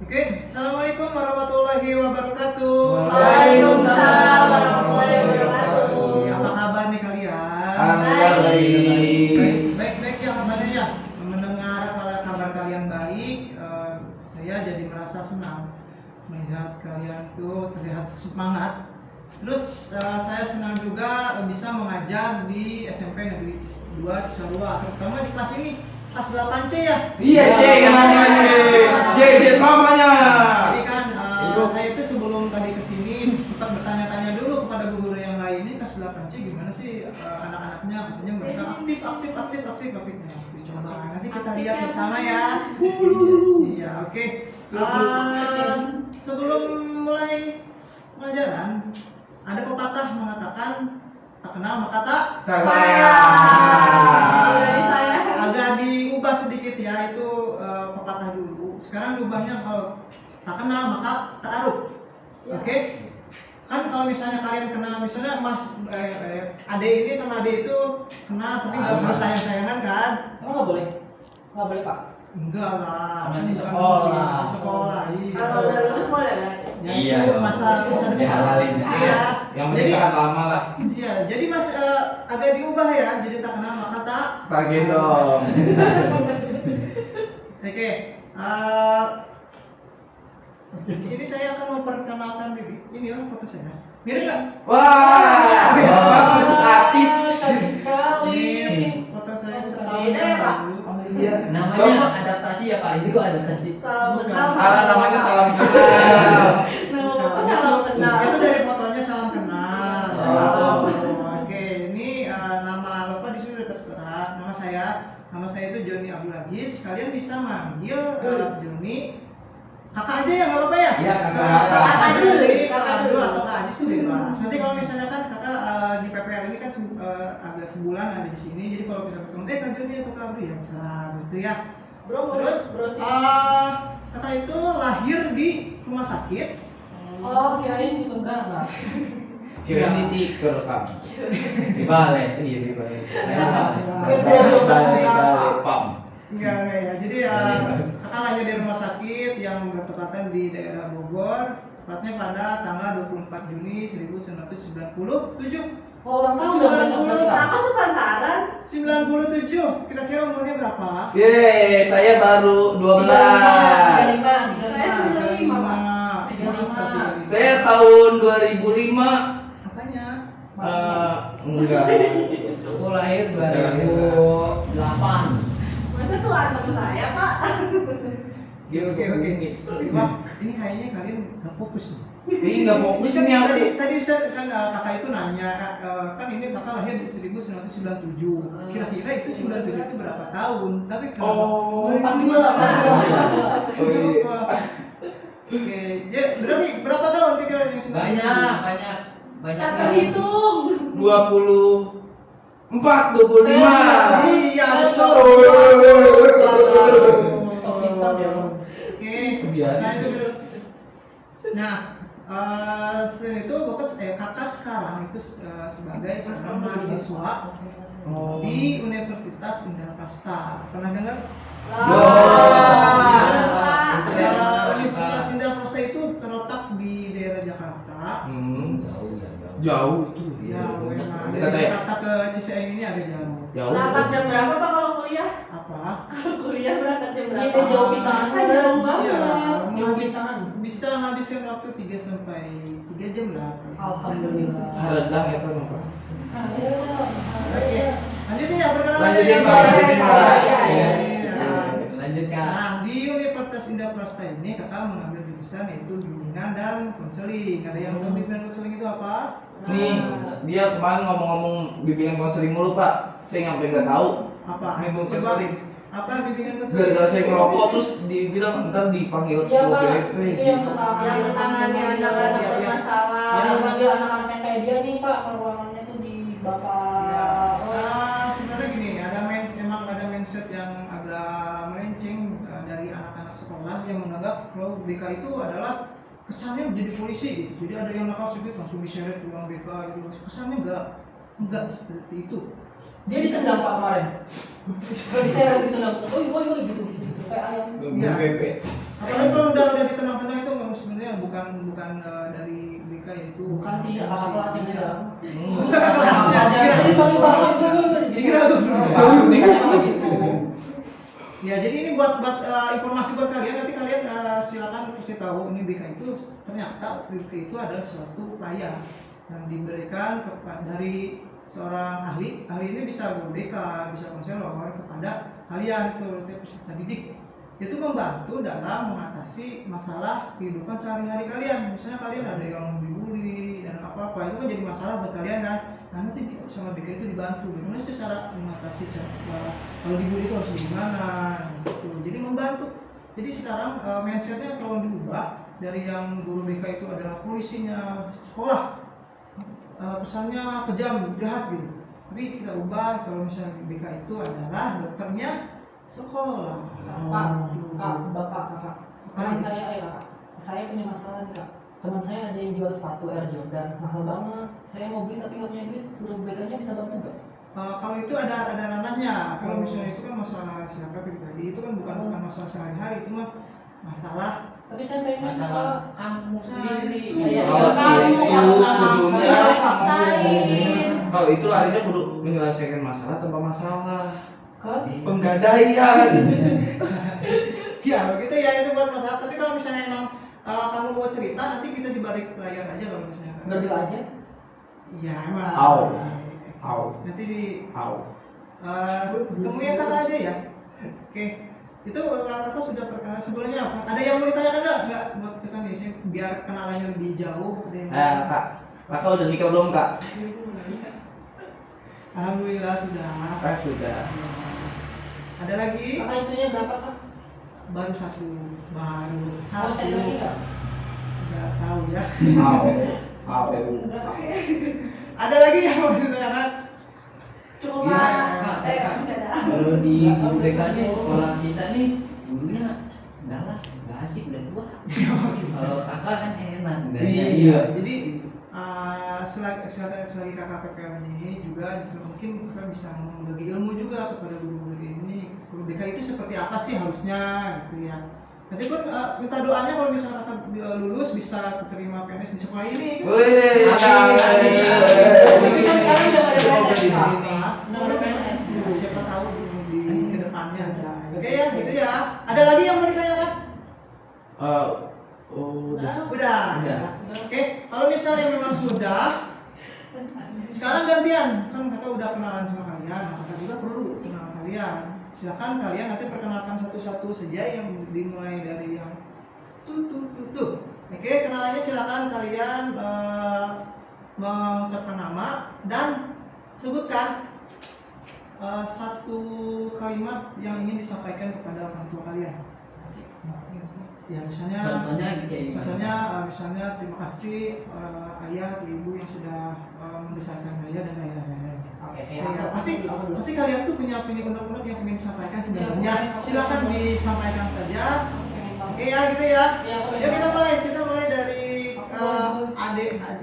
Oke, assalamualaikum warahmatullahi wabarakatuh. Waalaikumsalam warahmatullahi wabarakatuh. Apa kabar nih kalian? Alhamdulillah baik. Baik ya kabarnya ya. Mendengar kalau kabar kalian baik, saya jadi merasa senang melihat kalian tuh terlihat semangat. Terus saya senang juga bisa mengajar di SMP Negeri 2 Cisarua, terutama di kelas ini. Kelas 8C ya? Iya, J namanya. J samanya. Jadi kan saya itu sebelum tadi kesini sempat bertanya-tanya dulu kepada guru yang lain, ini kelas 8C gimana sih anak-anaknya, katanya mereka aktif. Nah, dicoba nanti kita lihat bersama ya. Iya, oke. Sebelum mulai pelajaran, ada pepatah mengatakan tak kenal maka tak Saya. agak diubah sedikit ya, itu pepatah dulu. Sekarang diubahnya kalau tak kenal maka tak aruf. Oke? Kan kalau misalnya kalian kenal, misalnya ade ini sama ade itu kenal tapi nggak boleh sayang-sayangan kan? Emang nggak boleh pak? Enggak lah, Masih bukan sekolah. masih sekolah. Iya. Kalau udah lulus boleh berarti. Ya, Iya itu dong. masa depan. Dihalalin. Iya. Yang Jadi penting tahan lama lah. iya, jadi mas agak diubah ya, jadi tak kenal maka tak. Pagi dong. Oke, di sini saya akan memperkenalkan diri. Inilah foto saya. Mirip nggak? Wah, bagus artis. sekali. Ini foto saya setahun Beda ya, Pak? lalu. Iya. Namanya adaptasi ya pak? Ini kok adaptasi? Salam Bukan. kenal. Salah namanya salam kenal. Nama bapak salam kenal. Itu dari fotonya salam kenal. Oh. Oke, ini nama Bapak di sini udah terserah. Nama saya itu Joni Abdul Aziz. Kalian bisa manggil Joni. Kakak aja ya, nggak apa-apa ya? Iya, kakak. Kakak Abdul. Joni, Kakak Abdul atau Kak Aziz itu bebas. Nanti kalau misalnya kan kakak di PPR ini kan agak sebulan ada di sini. Jadi kalau kita ketemu, Kak Joni atau Kak Abdul ya terserah gitu ya. Bro, Terus bro sih. kakak itu lahir di rumah sakit. Oh kirain di tengah. Kira ini tiker kan. Di balai. Iya di balik. Balik. Pam. Enggak ya. Jadi kakak lahir di rumah sakit yang bertepatan di daerah Bogor, tepatnya pada tanggal 24 Juni 1997. Oh ulang tahun dong besok berarti pak? Kakak sepantaran. 97. Kira-kira umurnya berapa? Yeay, saya baru 12. Saya 95, Pak. 35. Saya tahun 2005. Apanya? Enggak. Aku lahir 2008. Masa tuan teman saya, Pak? Oke. Wah, ini kayaknya kalian nggak fokus nih. Ini enggak fokus ini aku. Tadi saya kan kakak itu nanya, kan ini kakak lahir di 1997. Kira-kira itu 97 itu berapa tahun? Tapi Oh, 42. Oh iya. Oke, ya berarti berapa tahun kira-kira yang 97? Banyak. Tak terhitung. 24, 25. Iya, betul. Sok pintar dia bang. Oke. Biasa. Nah, itu dulu. Nah, selain itu kakak sekarang itu sebagai seorang mahasiswa di Universitas Indraprasta. Pernah dengar? Universitas Indraprasta itu terletak di daerah Jakarta. Jauh itu. Jauh memang. Kita Dari kayak Jakarta ke Ciseeng ini agak jauh. jauh. Berangkat jam berapa, Pak, kalau kuliah? Apa? Kuliah berangkat jam berapa? Itu jauh pisan. Kan jauh Iya, banget. Jauh pisan. bisa ngabisin waktu 3 sampai 3 jam lah. Alhamdulillah. Redang ya Pak. Oke, lanjutin ya perkenalan. Lanjutin, Pak. Lanjutin, Pak. Lanjutkan. Nah, di Universitas Indraprasta ini kakak mengambil jurusan yaitu bimbingan dan konseling. Ada yang tahu bimbingan konseling itu apa? Nih, dia kemarin ngomong-ngomong bimbingan konseling mulu Pak. Saya sampai nggak tahu. Apa? Bimbingan Coba. konseling. Apa bimbingan konseling? Gara-gara saya ngerokok terus dibilang ntar dipanggil Iya pak. OBP. Itu yang setahun. Yang menangani anak-anak bermasalah. Yang panggil anak-anak yang kayak dia nih pak, peruangannya tuh di bapak. Sebenarnya gini, emang ada mindset yang agak melenceng dari anak-anak sekolah yang menganggap kalau BK itu adalah kesannya menjadi polisi gitu. Jadi ada yang nakal sedikit langsung diseret uang BK gitu. Kesannya enggak seperti itu. Dia ditendang pak kemarin. Kalau diseret ditendang. Woi gitu. Kayak ayam. Iya. BP. Apalagi kalau udah maksudnya bukan dari BK yaitu Bukan sih, kakak kelas yang ada. Kakak kelasnya. Jadi paling bagus dulu. Dikira aku gitu. Ya, jadi ini buat informasi buat kalian, nanti kalian silakan kasih tahu ini BK itu ternyata BK itu adalah suatu upaya yang diberikan dari seorang ahli ini bisa guru BK, bisa konselor kepada kalian itu peserta didik, itu membantu dalam mengatasi masalah kehidupan sehari-hari kalian. Misalnya kalian ada yang dibully dan apa-apa, itu kan jadi masalah buat kalian kan. Nah, nanti sama BK itu dibantu gimana sih cara mengatasi kalau dibully itu harus gimana gitu. Jadi membantu. Jadi sekarang mindsetnya kalau diubah dari yang guru BK itu adalah polisinya sekolah, kesannya kejam, jahat gitu. Tapi kita ubah kalau misalnya BK itu adalah dokternya sekolah. Bapak. Saya punya masalah nih, Kak. Teman saya ada yang jual sepatu Air Jordan, mahal banget. Saya mau beli tapi nggak punya duit. Guru BK-nya bisa bantu nggak? Kalau itu ada ranahnya. Kalau misalnya itu kan masalah siapa pribadi, itu kan bukan masalah sehari-hari, itu mah masalah. Tapi saya pengen masalah kamu sendiri. Iya. Kalau itu larinya kudu menyelesaikan masalah tanpa masalah. Kan? Penggadaian. Ya begitu ya, itu buat masalah. Tapi kalau misalnya emang kamu mau cerita, nanti kita di balik layar aja kalau misalnya. Berdua aja. Iya emang. Au. Nanti di Au. temuin kakak aja ya. Oke. Itu kakak sudah perkenalan sebelumnya. Ada yang mau ditanyakan nggak buat kita nih sih, biar kenalannya lebih jauh. Ada yang Kak. Kakak udah nikah belum, Kak? Alhamdulillah sudah. Sudah. Ada lagi? Kakak istrinya berapa, Kak? Baru satu. Mau cari lagi nggak? Nggak tahu ya. Au. Ada lagi yang mau ditanyakan? Cukup, Iya, Pak. Kak. Saya nggak bercanda. Kalau di guru BK nih sekolah kita nih gurunya enggak lah, enggak asik udah tua. Kalau kakak kan enak enggaknya. Iya. Jadi selagi kakak PPL ini juga mungkin kakak bisa membagi ilmu juga kepada guru-guru ini. Guru BK itu seperti apa sih harusnya gitu ya. Nanti pun minta doanya kalau misalnya kakak lulus bisa keterima PNS di sekolah ini. Wih, Tapi kan sekarang udah ada PNS, Kak. Udah ada PNS. Siapa tahu di kedepannya ada. Oke ya, gitu ya. Ada lagi yang mau ditanyakan? Udah. Oke, kalau misalnya memang sudah, sekarang gantian. Kan kakak udah kenalan sama kalian, kakak juga perlu kenal kalian. Silakan kalian nanti perkenalkan satu-satu saja, yang dimulai dari yang tuh. Oke, kenalannya silakan kalian mengucapkan nama dan sebutkan satu kalimat yang ingin disampaikan kepada orang tua kalian. Ya misalnya Contohnya kayak gimana? misalnya terima kasih ayah atau ibu yang sudah membesarkan saya dan lain-lain. Oke, Ya, pasti kalian tuh punya unek-unek yang ingin disampaikan sebenarnya. Silakan disampaikan saja. Oke ya, gitu ya. Yuk kita mulai dari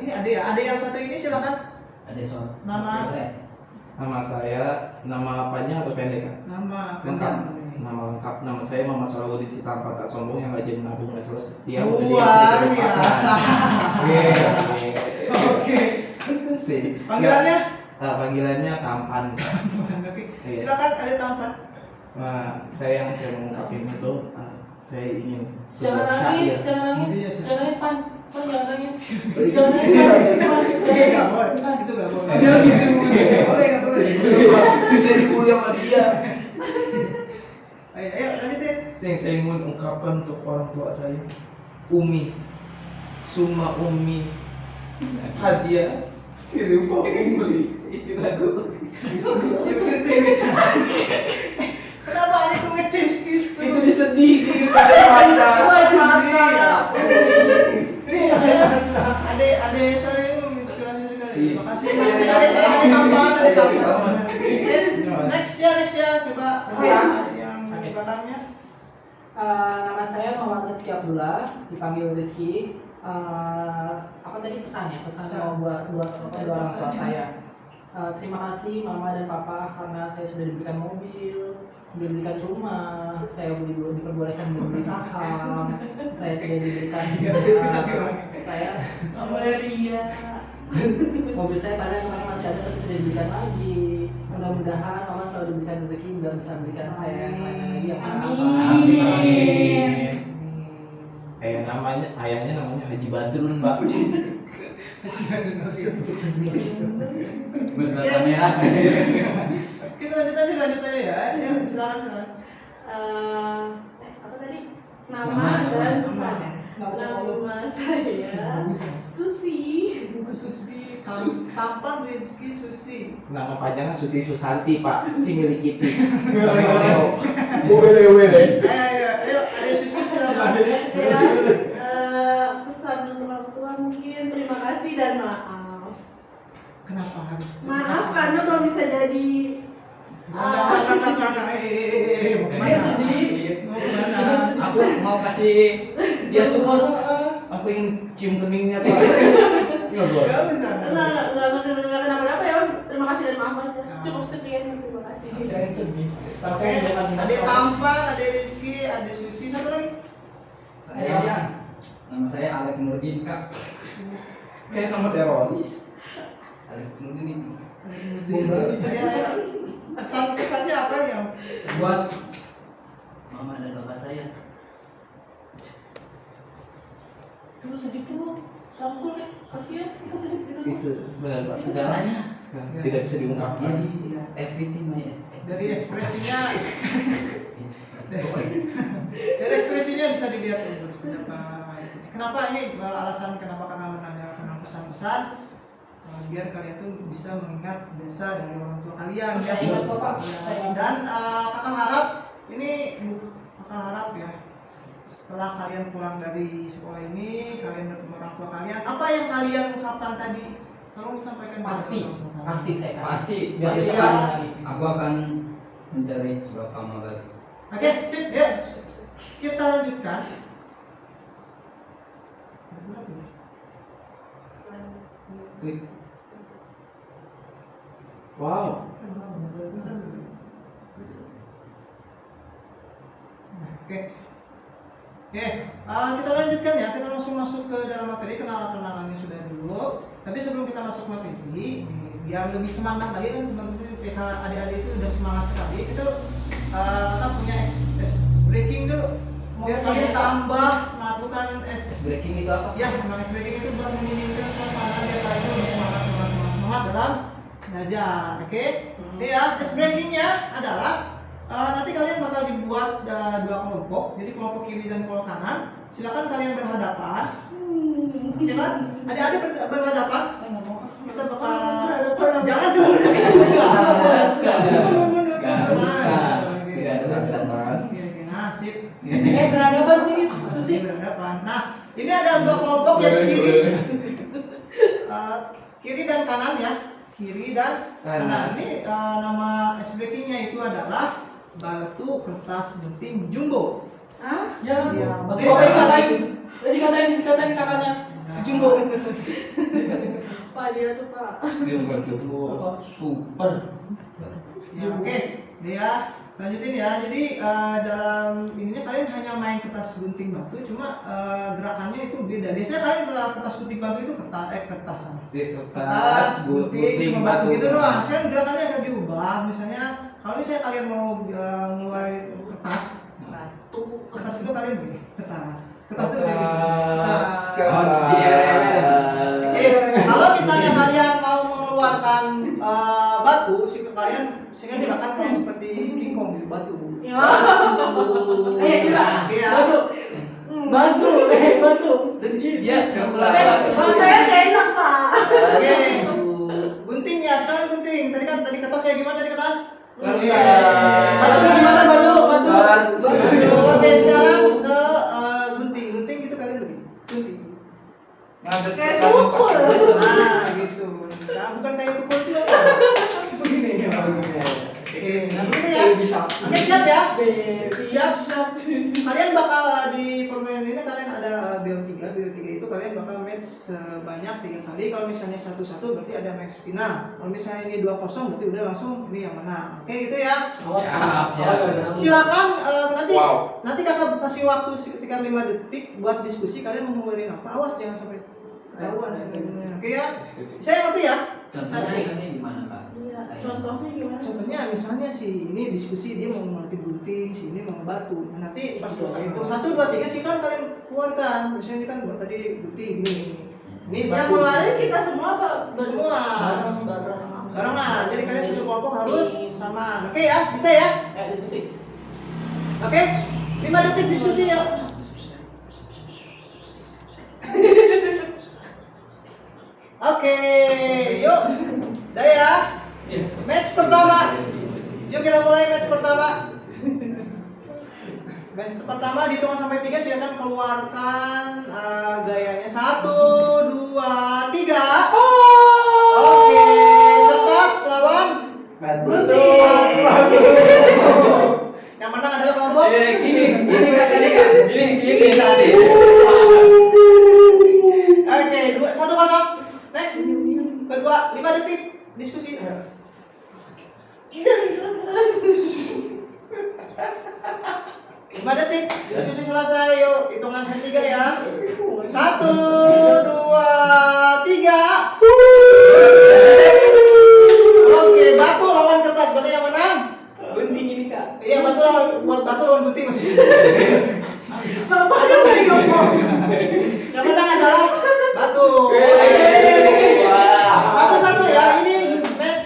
Ade yang satu ini, silakan. Ada soal Nama. Nama saya, nama apanya atau pendek, Kak? Nama Lengkap. panjang. Nama lengkap. Nama saya Muhammad Salahuddin Citampa, tak sombong, yang rajin menabung dan selalu setia. Luar biasa. Oke. Sih. Panggilannya? Panggilannya Tampan. Oke. Iya. Silakan ada tampan. Saya mengungkapin itu, saya ingin Jangan nangis, syair. jangan nangis, Iya, iya. jangan nangis, Pan. Pan, jangan nangis. Jangan nangis, Pan. Oke, nggak boleh. Itu nggak boleh. Nggak boleh. Bisa dibully sama dia. Ayo lanjutin. Saya ingin ungkapkan untuk orang tua saya, Umi, Suma Umi, hadiah kirim Umi, itu lagu. Kenapa ada tuh ngecis gitu? Itu disedihin pada mata. Ini ada saya ini menginspirasi sekali. Terima kasih. Ada tambahan. Next ya, coba yang belakangnya. Nama saya Muhammad Rizky Abdullah, dipanggil Rizky. Apa tadi pesannya? Pesan mau buat dua orang tua saya. Terima kasih mama dan papa karena saya sudah diberikan mobil, diberikan rumah, saya diperbolehkan beli saham, saya sudah diberikan saya Amalia. mobil saya padahal kemarin masih ada tapi sudah diberikan lagi. Mudah-mudahan mama selalu diberikan rezeki dan bisa memberikan saya yang lain lagi. Amin. Ayahnya namanya Haji Badrun, Mbak. Mas kamera. Kita lanjut aja ya. Ya, silakan. Apa tadi? Nama dan pesan. Nama saya Susi. Susi, tampan Rizky Susi. Nama panjangnya Susi Susanti, Pak. Si milik Kitty. Ayo, ada Susi silakan. Ya, pesan untuk orang tua mungkin terima kasih dan maaf. Kenapa harus? Maaf karena belum bisa jadi. Mau kemana? Aku mau kasih dia support. Aku ingin cium keningnya Pak. Gak usah. Enggak kenapa-napa ya. Terima kasih dan maaf aja. Cukup sekian, terima kasih. Jangan sedih. Kalau Oke, saya jangan ada tampan, ada Rizky, ada Susi, satu lagi. Saya nama saya Alek Nurdin Kak. Kayak nama teroris. Alek Nurdin itu. Ya. Kesannya apa ya? Buat mama dan bapak saya. Terus sedih tuh. Rangkul, kasihan, kita sedih gitu. Itu benar, Pak. Segalanya. Tidak bisa diungkapkan. Iya. Everything my expect. Dari ekspresinya bisa dilihat tuh kenapa ini alasan kenapa kakak menanya tentang pesan-pesan biar kalian tuh bisa mengingat jasa dari orang tua kalian Saya ingat kok, Pak. Saya ingat. dan kakak harap kakak harap ya setelah kalian pulang dari sekolah ini kalian bertemu orang tua kalian apa yang kalian ungkapkan tadi tolong disampaikan kepada Pasti, orang tua kalian. pasti saya kasih. Pasti, Biar pasti bisa ya. lagi. aku akan mencari bapak mama baru. Oke, sip, ya. Kita lanjutkan. Klik. Wow. Oke. Oke, kita lanjutkan ya. Kita langsung masuk ke dalam materi kenalan-kenalannya sudah dulu. Tapi sebelum kita masuk materi, biar lebih semangat lagi kan teman-teman PK adik-adik itu udah semangat sekali. Kita punya ice breaking dulu. Biar kalian tambah semangat bukan Breaking itu apa? Ya, memang ice breaking itu buat menginginkan suasana biar kalian itu lebih semangat dalam belajar. Oke? Ya, ice breakingnya adalah nanti kalian bakal dibuat dua kelompok. Jadi kelompok kiri dan kelompok kanan. Silakan kalian berhadapan. Silakan adik-adik berhadapan. Saya nggak mau. Kita bakal jangan cuma mundur Tidak ada masalah. Nah, sip. Berhadapan sih, Susi. Berhadapan. Nah, ini ada dua kelompok jadi kiri dan kanan ya. Kiri dan kanan. Ini nama ice breakingnya itu adalah batu kertas gunting jumbo. Hah? Ya, Iya, bagaimana dikatain kakaknya. Jumbo. Pak dia tuh Pak. Dia bukan jumbo, super. Ya, oke. Dia lanjutin ya. Jadi dalam ininya kalian hanya main kertas gunting batu, cuma gerakannya itu beda. Biasanya kalian kalau kertas gunting batu itu kertas sama. Kertas gunting cuma batu gitu doang. Sekarang gerakannya agak diubah. Misalnya kalau misalnya kalian mau ngeluarin kertas batu, kertas itu kalian begini. Kertas itu begini. Kalau misalnya kalian mau mengeluarkan batu, kalian sehingga gerakan kayak seperti King Kong di batu. Ya. Iya. Batu. Dia kalau Kalau saya nggak enak Pak. Oke. Gunting ya, sekarang gunting. Tadi kertas ya gimana tadi kertas? Kertas. Batu gimana batu? Batu. Oke, sekarang ke gunting. Gunting gitu kalian lebih. Gunting. Ngadep Kayak tukul. Nah, gitu. Nah, bukan kayak tukul juga. Begini ya. Oke, nah begitu ya. Oke, siap ya? Siap. Kalian bakal di permainan ini kalian ada ada BO3 itu kalian bakal match sebanyak 3 kali. Kalau misalnya 1-1 berarti ada match final. Kalau misalnya ini 2-0 berarti udah langsung ini yang menang. Oke gitu ya. Siap. Silakan nanti Wow. nanti kakak kasih waktu sekitar 5 detik buat diskusi. Kalian mau ngomongin apa? Awas jangan sampai ketahuan. Oke ya. Saya ngerti ya. Contohnya di mana Pak? Iya, contohnya gimana? Contohnya misalnya si ini diskusi dia mau melatih gunting, si ini mau batu. Nah, nanti pas itu 1, 2, 3 sih kan kalian keluarkan. Misalnya ini kan buat tadi gunting ini. Ini Yang batu. ngeluarin kita semua apa? Semua. Bareng. Barengan. Jadi kalian satu kelompok harus sama. Oke ya, bisa ya? Diskusi. Oke. 5 detik diskusi ya. Oke, yuk. Dah ya. Match pertama. Yuk kita mulai match pertama. Match pertama dihitung sampai 3, silakan keluarkan gayanya. 1, 2, 3. Oke, kertas lawan. Yang menang adalah kelompok. Gini Kak, gini tadi. Oke, 1-0. Next. Kedua, 5 detik diskusi. 5 detik, diskusi selesai. Yuk, hitungan sampai 3 ya. 1, 2, 3. Oke, batu lawan kertas, berarti yang menang. Gunting ini Kak. Iya, batu lawan gunting masih. Bapak yang tadi ngomong. Yang menang adalah batu. Satu-satu ya, ini match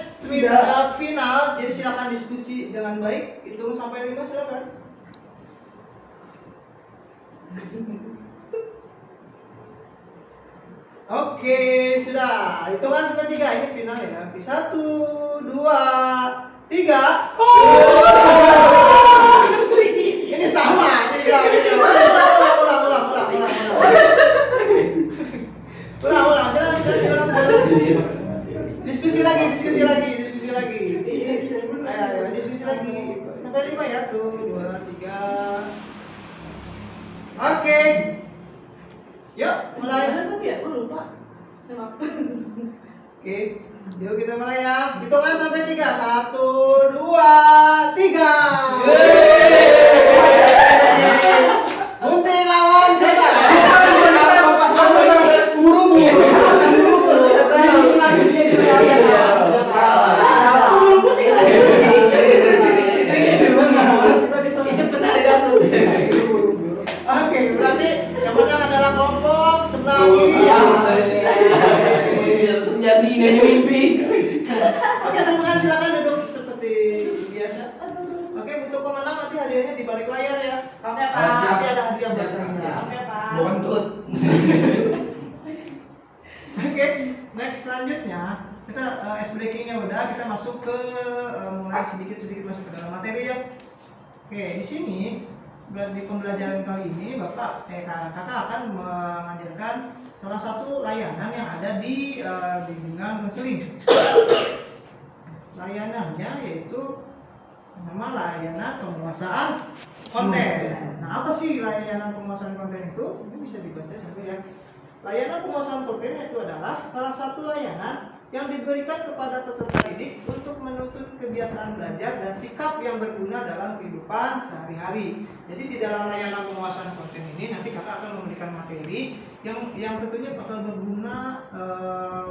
final. Jadi silakan diskusi dengan baik. Hitung sampai 5 silakan. Oke, sudah. Hitungan sampai 3. Ini final ya. 1, 2, 3. Ini sama. Ini ulang. Silakan diskusi lagi. Ayo, diskusi lagi. Sampai 5 ya. 1, 2, 3. Oke. Yuk, mulai. Gimana tapi ya, gue lupa. Emang. Oke, yuk kita mulai ya. Hitungan sampai 3. 1, 2, 3. Gunting lawan kertas. Itu benar ya dulu. Oke, berarti yang menang adalah kelompok sebelah kiri. Terjadi ini mimpi. Oke, terima kasih. Silakan duduk seperti biasa. Oke, untuk pemenang nanti hadiahnya di balik layar ya. Oke, Pak. Nanti ada hadiah buat Siap, kalian. siap. Oke, Pak. Bukan tut. Oke, next selanjutnya kita ice breakingnya udah, kita masuk ke mulai sedikit masuk ke dalam materi ya. Oke, di sini di pembelajaran kali ini kakak akan mengajarkan salah satu layanan yang ada di bimbingan konseling. Layanannya yaitu nama layanan penguasaan konten. Nah, apa sih layanan penguasaan konten itu? Ini bisa dibaca sampai ya. Layanan penguasaan konten itu adalah salah satu layanan yang diberikan kepada peserta didik untuk menuntut kebiasaan belajar dan sikap yang berguna dalam kehidupan sehari-hari. Jadi di dalam layanan penguasaan konten ini nanti kakak akan memberikan materi yang tentunya bakal berguna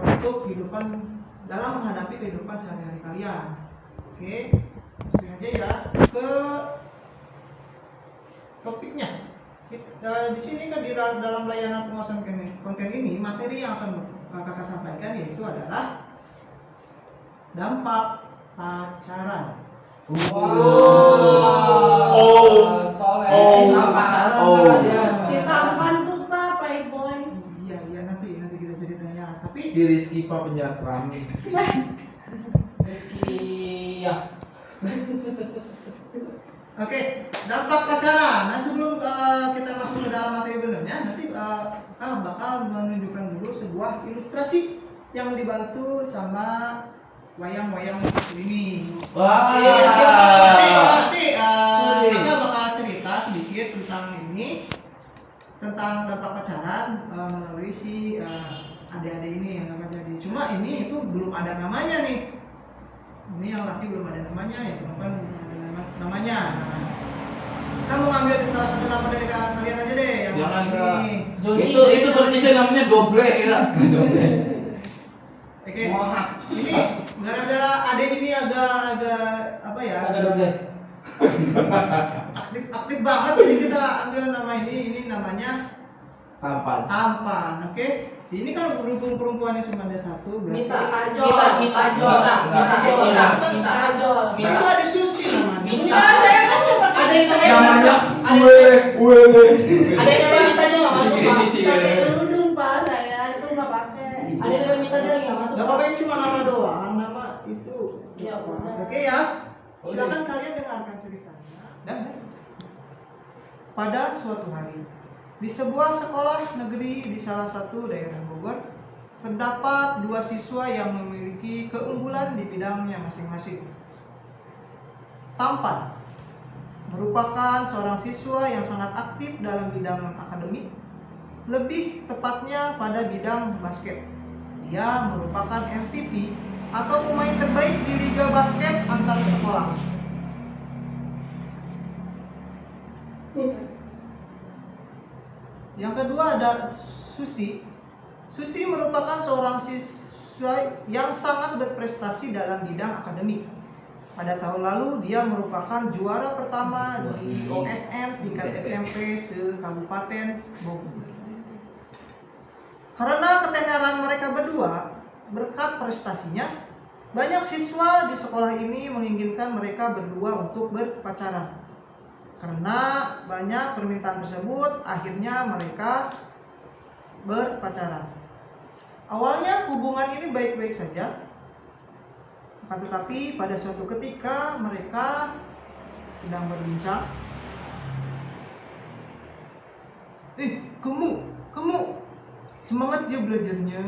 untuk kehidupan dalam menghadapi kehidupan sehari-hari kalian. Oke, langsung aja ya ke topiknya. Di sini kan di dalam layanan penguasaan konten ini materi yang akan kakak sampaikan yaitu adalah dampak pacaran. Si tampan tuh Pak, playboy. Iya nanti kita ceritanya. Tapi Si Rizky Pak penjahat kami. Rizky ya. oke, dampak pacaran. Nah sebelum kita masuk ke dalam materi benernya, nanti kakak bakal menunjukkan dulu sebuah ilustrasi yang dibantu sama wayang-wayang ini. Wah. Nanti kakak bakal cerita sedikit tentang ini. tentang dampak pacaran melalui si adik-adik ini yang akan jadi. Cuma ini itu belum ada namanya nih. Ini yang laki belum ada namanya, yang perempuan belum ada namanya. Nah, kamu ngambil salah satu nama dari kalian aja deh yang Jangan ini. Joni. Itu tulisnya namanya doble ya. Oke. Ini gara-gara adik ini agak apa ya? Ada doble. Aktif banget, jadi kita ambil nama ini namanya tampan. Oke. Ini kan berhubung perempuan yang cuma ada satu, berarti Mita Kajol. Mita. itu ada Susi namanya. Enggak, saya kan cuma Ada yang namanya Namanya ada gue. yang namanya Mita dia nggak masuk Pak. pakai kerudung Pak, saya itu nggak pakai. Ada yang namanya Mita dia nggak masuk. Gak Pak. apa-apa, cuma nama doang, nama itu. Ya udah. Oke ya, silakan kalian dengarkan ceritanya. Dan pada suatu hari, di sebuah sekolah negeri di salah satu daerah Bogor, terdapat dua siswa yang memiliki keunggulan di bidangnya masing-masing. Tampan merupakan seorang siswa yang sangat aktif dalam bidang akademik, lebih tepatnya pada bidang basket. Dia merupakan MVP atau pemain terbaik di liga basket antar sekolah. Yang kedua ada Susi. Susi merupakan seorang siswa yang sangat berprestasi dalam bidang akademik. Pada tahun lalu dia merupakan juara pertama di OSN tingkat SMP se-Kabupaten Bogor. Karena ketenaran mereka berdua, berkat prestasinya, banyak siswa di sekolah ini menginginkan mereka berdua untuk berpacaran. Karena banyak permintaan tersebut, akhirnya mereka berpacaran. Awalnya hubungan ini baik-baik saja, akan tetapi pada suatu ketika mereka sedang berbincang. Kamu semangat ya belajarnya.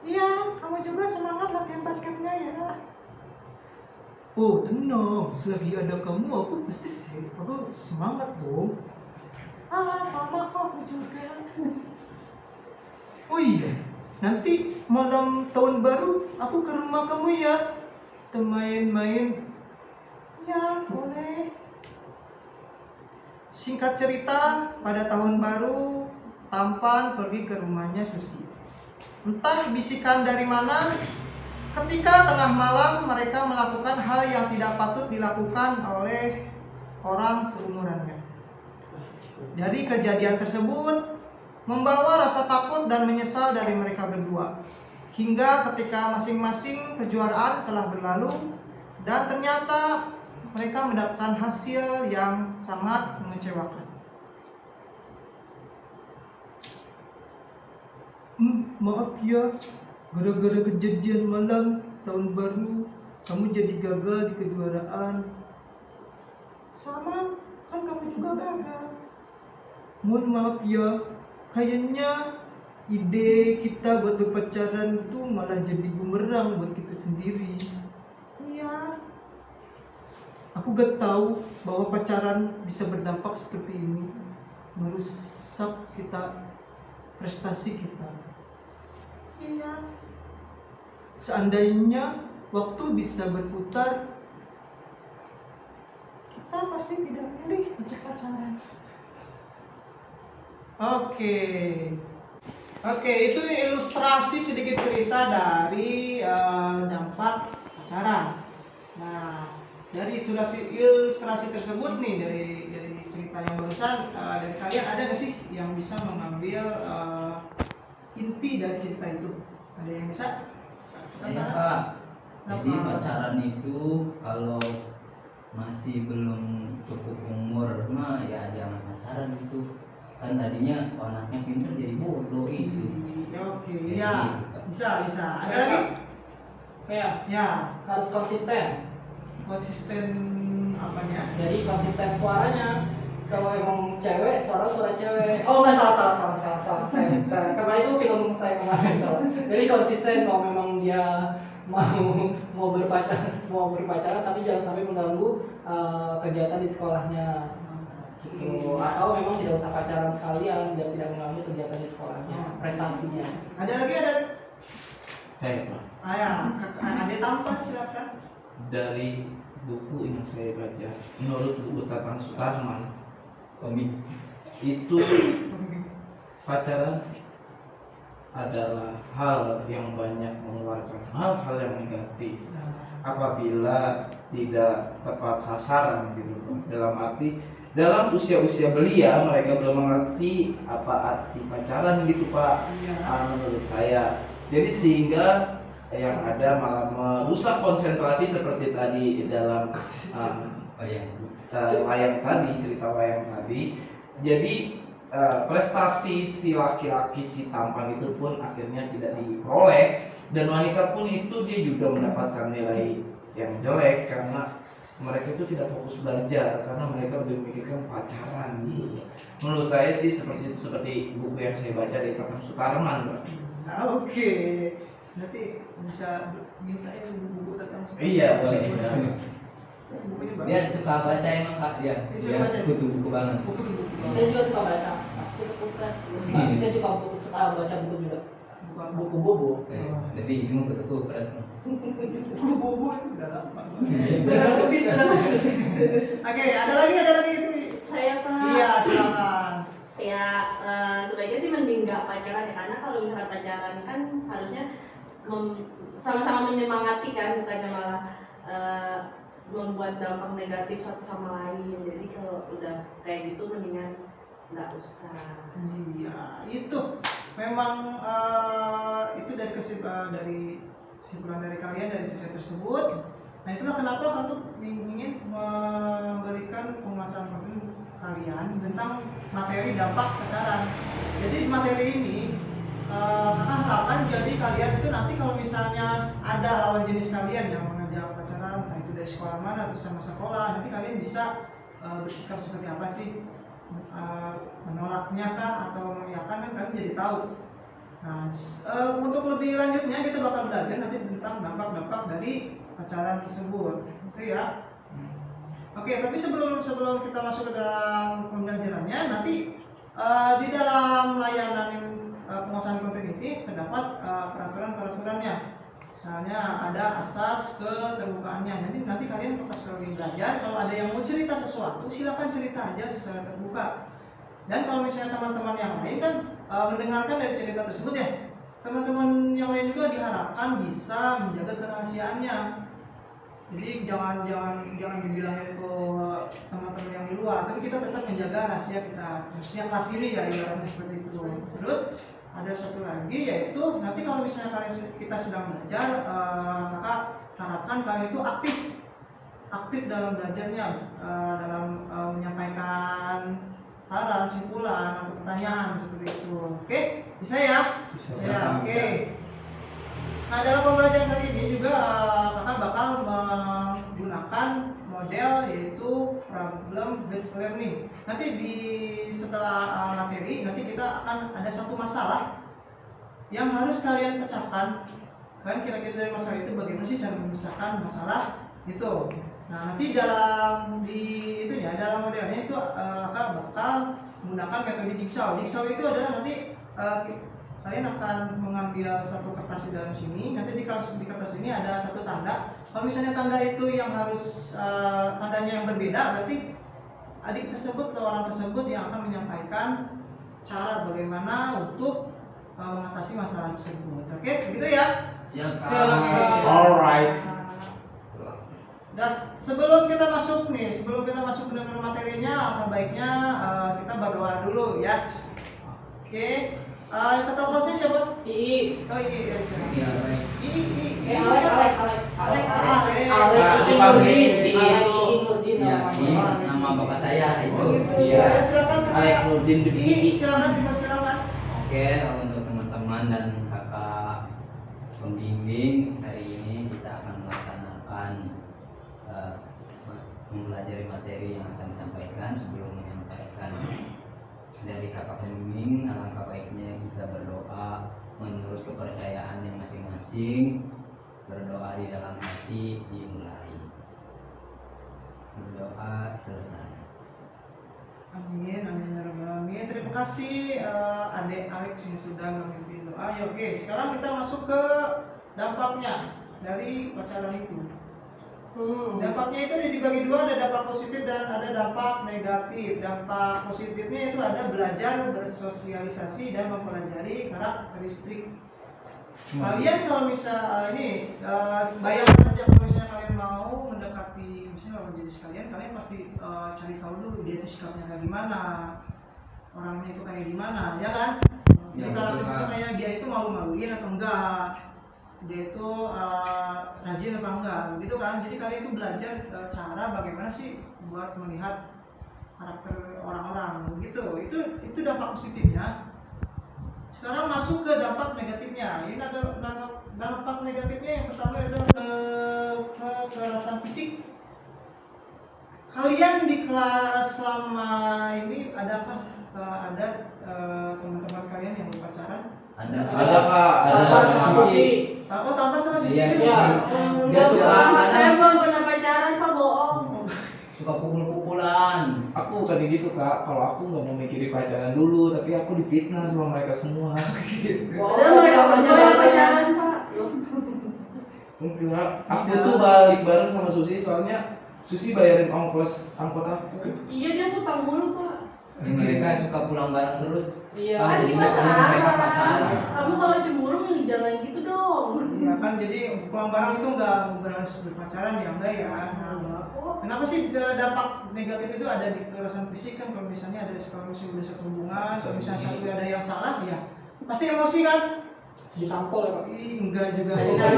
Iya, kamu juga semangat latihan basketnya ya. Oh tenang, selagi ada kamu aku pasti aku semangat dong. Sama kok aku juga. Oh iya, nanti malam tahun baru aku ke rumah kamu ya. Kita main-main. Ya boleh. Singkat cerita, pada tahun baru Tampan pergi ke rumahnya Susi. Entah bisikan dari mana, ketika tengah malam mereka melakukan hal yang tidak patut dilakukan oleh orang seumurannya. Dari kejadian tersebut membawa rasa takut dan menyesal dari mereka berdua. Hingga ketika masing-masing kejuaraan telah berlalu dan ternyata mereka mendapatkan hasil yang sangat mengecewakan. Maaf ya, gara-gara kejadian malam tahun baru kamu jadi gagal di kejuaraan. Sama, kan kamu juga gagal. Mohon maaf ya, kayaknya ide kita buat berpacaran itu malah jadi bumerang buat kita sendiri. Iya. Aku gak tahu bahwa pacaran bisa berdampak seperti ini, merusak kita, prestasi kita. Iya. Seandainya waktu bisa berputar, kita pasti tidak milih untuk pacaran. Oke, itu ilustrasi sedikit cerita dari dampak pacaran. Nah, dari ilustrasi tersebut nih, dari cerita yang barusan, dari kalian ada nggak sih yang bisa mengambil inti dari cerita itu? Ada yang bisa? Iya Pak. Jadi pacaran itu kalau masih belum cukup umur mah ya jangan pacaran gitu. Kan tadinya anaknya pintar jadi bodoh itu. Oke, ya bisa. Ada lagi? Ya, Harus konsisten. konsisten apanya? Jadi konsisten suaranya. Kalau emang cewek, suara cewek. Oh enggak, salah. Saya kemarin itu film saya kemarin salah. Jadi konsisten kalau memang dia mau berpacaran tapi jangan sampai mengganggu kegiatan di sekolahnya. gitu. Atau memang tidak usah pacaran sekalian biar tidak mengganggu kegiatan di sekolahnya, prestasinya. Ada lagi ada. Baik, Pak. Ya, ada tampak silakan. Dari buku yang saya baca, menurut buku Tatang Sutarman, komik. itu pacaran adalah hal yang banyak mengeluarkan hal-hal yang negatif apabila tidak tepat sasaran gitu. Dalam arti dalam usia-usia belia mereka belum mengerti apa arti pacaran gitu Pak. Menurut saya. Jadi sehingga yang ada malah merusak konsentrasi seperti tadi dalam wayang tadi, cerita wayang tadi. Jadi prestasi si laki-laki si tampan itu pun akhirnya tidak diperoleh, dan wanita pun itu dia juga mendapatkan nilai yang jelek karena mereka itu tidak fokus belajar karena mereka lebih memikirkan pacaran gitu. Menurut saya sih seperti itu, seperti buku yang saya baca dari Tatang Sutarman, Pak. Oke. Nanti bisa minta ya buku Tatang Sutarman. Iya, boleh. Bukunya bagus. Dia suka baca emang Kak dia. Dia suka Dia baca. buku banget. Buku. Saya juga suka baca. Ini. Saya suka baca buku juga. Buku bobo. Tapi ini mau ketemu berat. Buku bobo itu udah lama. Lebih tenang. Oke, ada lagi itu. Saya Pak. Iya, silakan. Ya, sebaiknya sih mending nggak pacaran ya, karena kalau misalkan pacaran kan harusnya sama-sama menyemangati kan, bukannya malah membuat dampak negatif satu sama lain. Jadi kalau udah kayak gitu mendingan nggak usah. Iya, itu memang itu dari kesimpulan dari kalian dari cerita tersebut. Nah itulah kenapa aku ingin memberikan penguasaan penting kalian tentang materi dampak pacaran. Jadi materi ini kakak harapkan jadi kalian itu nanti kalau misalnya ada lawan jenis kalian yang mengajak pacaran, entah itu dari sekolah mana atau sama sekolah, nanti kalian bisa bersikap seperti apa sih, menolaknya kah atau mengiyakan, kan kalian jadi tahu. Nah untuk lebih lanjutnya kita bakal belajar nanti tentang dampak-dampak dari pacaran tersebut, itu ya. Oke, tapi sebelum kita masuk ke dalam pembelajarannya, nanti di dalam layanan penguasaan konten ini terdapat peraturan-peraturannya. Misalnya ada asas keterbukaannya. Nanti kalian pas lagi belajar, kalau ada yang mau cerita sesuatu, silakan cerita aja secara terbuka. Dan kalau misalnya teman-teman yang lain kan mendengarkan dari cerita tersebut ya, teman-teman yang lain juga diharapkan bisa menjaga kerahasiaannya. Jadi jangan dibilangin ke teman-teman yang di luar, tapi kita tetap menjaga rahasia kita. Rahasia kelas ini ya, ibaratnya seperti itu. Terus ada satu lagi, yaitu nanti kalau misalnya kita sedang belajar, kakak harapkan kalian itu aktif dalam belajarnya, dalam menyampaikan saran, simpulan atau pertanyaan seperti itu. Oke, bisa ya? Bisa. Ya, oke. Nah dalam pembelajaran kali ini juga kakak bakal menggunakan model yaitu problem based learning. Nanti setelah materi nanti kita akan ada satu masalah yang harus kalian pecahkan. Kalian kira-kira dari masalah itu bagaimana sih cara memecahkan masalah itu. Nah nanti dalam modelnya itu kakak bakal menggunakan metode jigsaw. Jigsaw itu adalah nanti kalian akan mengambil satu kertas di dalam sini. Nanti di kertas ini ada satu tanda. Kalau misalnya tanda itu yang harus tandanya yang berbeda, berarti adik tersebut atau orang tersebut yang akan menyampaikan cara bagaimana untuk mengatasi masalah tersebut. Oke, begitu ya? Siap. Alright. Dan sebelum kita masuk benar-benar materinya, alangkah baiknya kita berdoa dulu ya. Oke. Ketua kelasnya siapa? Ii. Oh iya, Iya, baik. Nama bapak saya itu. Iya. Silakan. Alek Nurdin Dwi. Silakan dipersilakan. Oke, untuk teman-teman dan kakak pembimbing, hari ini kita akan melaksanakan mempelajari materi yang akan disampaikan. Sebelum menyampaikan dari kakak pembimbing, alangkah baiknya kita berdoa menurut kepercayaannya masing-masing. Berdoa di dalam hati dimulai. Berdoa selesai. Amin, amin ya rabbal alamin. Terima kasih Adek Alex yang sudah memimpin doa. Ya, oke, sekarang kita masuk ke dampaknya dari pacaran itu. Dampaknya itu dibagi dua, ada dampak positif dan ada dampak negatif. Dampak positifnya itu ada belajar bersosialisasi dan mempelajari karakteristik. Kalian kalau misal ini bayangkan aja kalau misalnya kalian mau mendekati misalnya lawan jenis kalian pasti cari tahu dulu dia itu sikapnya kayak gimana, orangnya itu kayak gimana, ya kan? Ya, Jadi karakteristik betul, kayak dia itu malu-maluin atau enggak, dia itu rajin apa enggak, gitu kan? Jadi kalian itu belajar cara bagaimana sih buat melihat karakter orang-orang, gitu. Itu dampak positifnya. Sekarang masuk ke dampak negatifnya. Ini ada dampak negatifnya yang pertama itu kekerasan fisik. Kalian di kelas selama ini adakah ada teman-teman kalian yang berpacaran? Ada Kak, ada Sama Susi. Oh, tampan sama sisi Iya, itu? iya. Dia suka Saya belum pernah pacaran, Pak, bohong. suka pukul-pukulan. Aku bukan gitu Kak, kalau aku nggak mau mikirin pacaran dulu, tapi aku difitnah sama mereka semua. Gitu. Padahal mereka berdua yang pacaran, Pak. Enggak, aku tuh balik bareng sama Susi, soalnya Susi bayarin angkot aku. Iya, dia utang mulu, Pak. Ya, mereka suka pulang bareng terus. Iya. Kan jadi kita nggak perlu mereka salah. pacaran. Kamu kalau cemburu jangan gitu dong. Iya kan, jadi pulang barang itu nggak berharus berpacaran ya, enggak ya. Kenapa sih dampak negatif itu ada di kekerasan fisik kan? Kalau misalnya ada kalau misalnya udah satu hubungan, kalau misalnya satu ada yang salah ya pasti emosi kan? Ditampol ya Pak. Enggak juga. Enggak.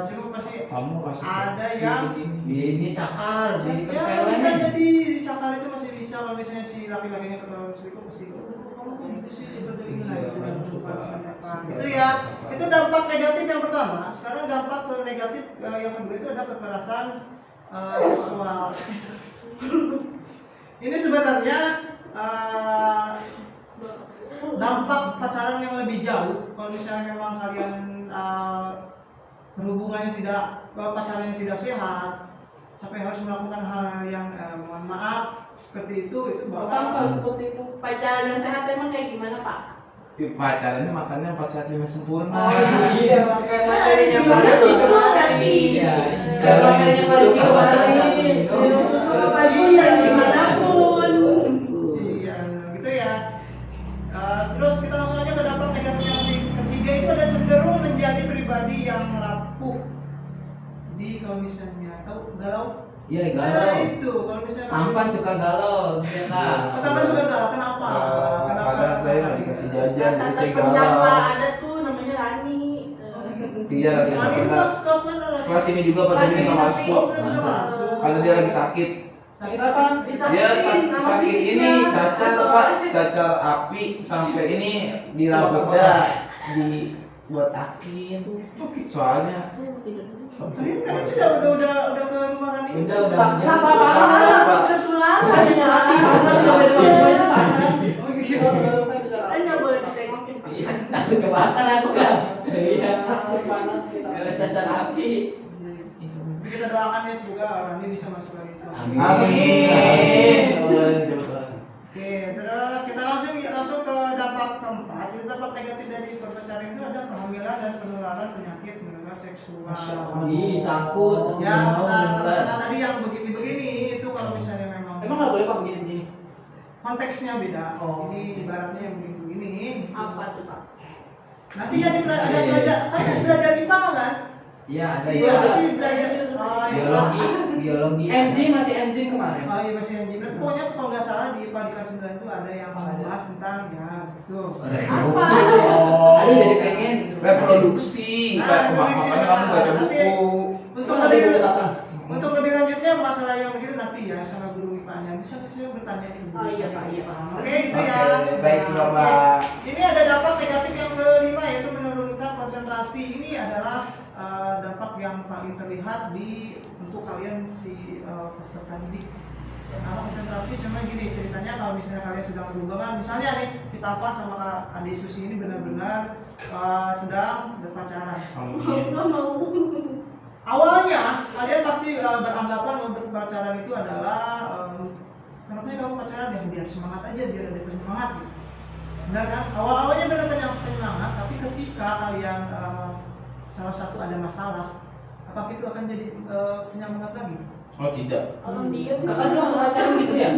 Cuma pasti Kamu kasih ada si yang begini. Ini cakar, jadi ya bisa kepeleng. jadi disangkal itu masih bisa kalau misalnya si laki-lakinya ketahuan selingkuh pasti kamu kok gitu sih cepet selingkuh nah itu kan bukan seperti apa gitu ya. Itu dampak negatif yang pertama. Sekarang dampak ke negatif yang kedua itu ada kekerasan seksual. Ini sebenarnya dampak pacaran yang lebih jauh. Kalau misalnya memang kalian berhubungannya tidak, pacarannya tidak sehat, sampai harus melakukan hal-hal yang mohon maaf seperti itu Apa bakal seperti itu? Pacaran yang sehat emang kayak gimana, Pak? Pacarannya makannya 4 saat 5 sempurna. Oh iya, kayak materinya Gimana Pak. susu tadi? Iya. Kayak materinya Pak Rizky Suka kemarin. pacaran, Minum minum. susu apapun dan dimanapun. iya gitu ya. Terus kita langsung aja ke dampak negatif yang ketiga itu ada cenderung menjadi pribadi yang rapuh. Jadi kalau misalnya tahu galau, Iya, nah galau. itu kalau misalnya Tampan suka galau, ya Kak. pertama suka galau, kenapa? Kadang saya nggak dikasih jajan, Rasa jadi saya terpendam, Pak, galau. ada tuh namanya Rani. Iya lagi Lagi kelas mana lagi? kelas ini juga pada dia nggak masuk. Oh, belum masuk. Karena dia lagi sakit. Sakit apa? Dia sakit ini cacar Pak, cacar api sampai ini di rambutnya dibotakin. Soalnya Kalian sudah ke rumah Rani? Udah Nggak Pak. apa-apa, kebetulan. Hatinya Rani panas, sampai di bawahnya panas. Oh gitu. Kan nggak boleh ditengokin, Pak. Iya, takut kebakar aku kan. Iya. Takut panas kita. Kalau cacar api. Jadi kita doakan ya semoga Rani bisa masuk lagi kelas. Amin. Oke, terus kita langsung ke dampak keempat. Itu dampak negatif dari perpacaran itu ada kehamilan dan penularan penyakit menular seksual. Ih, takut. Aku Ya, nggak mau kata beneran. tadi yang begini-begini itu kalau misalnya memang Emang nggak boleh Pak begini-begini? konteksnya beda. Oh. Ini ibaratnya yang begini-begini. Apa tuh, Pak? Nanti ya belajar IPA kan? Iya, ada Iya, juga. nanti belajar di kelas. Biologi. Enzim masih enzim kemarin. Oh iya masih yang jibrat. Pokoknya kalau nggak salah di IPA di kelas 9 itu ada yang membahas tentang ya gitu. Reproduksi. Oh. Aduh, jadi pengen. Reproduksi. Makanya kamu baca buku. Untuk lebih lanjutnya masalah yang begitu nanti ya sama guru IPA-nya bisa bertanya di guru. Oh iya, Pak, iya. Oke, itu ya. Oke, baik, Bapak. Ini ada dampak negatif yang kelima yaitu menurunkan konsentrasi. Ini adalah dampak yang paling terlihat untuk kalian si peserta didik. Konsentrasi cuma gini ceritanya, kalau misalnya kalian sedang berhubungan, misalnya nih kita sama adik Susi ini benar-benar sedang berpacaran. Nggak mau. Awalnya kalian pasti beranggapan untuk pacaran itu adalah kenapa sih kamu pacaran? Ya biar semangat aja, biar ada penyemangat gitu. Benar kan? Awal-awalnya benar penyemangat, tapi ketika kalian salah satu ada masalah, apakah itu akan jadi penyemangat lagi? Oh tidak. Kalau diem Kakak dulu waktu pacaran gitu ya?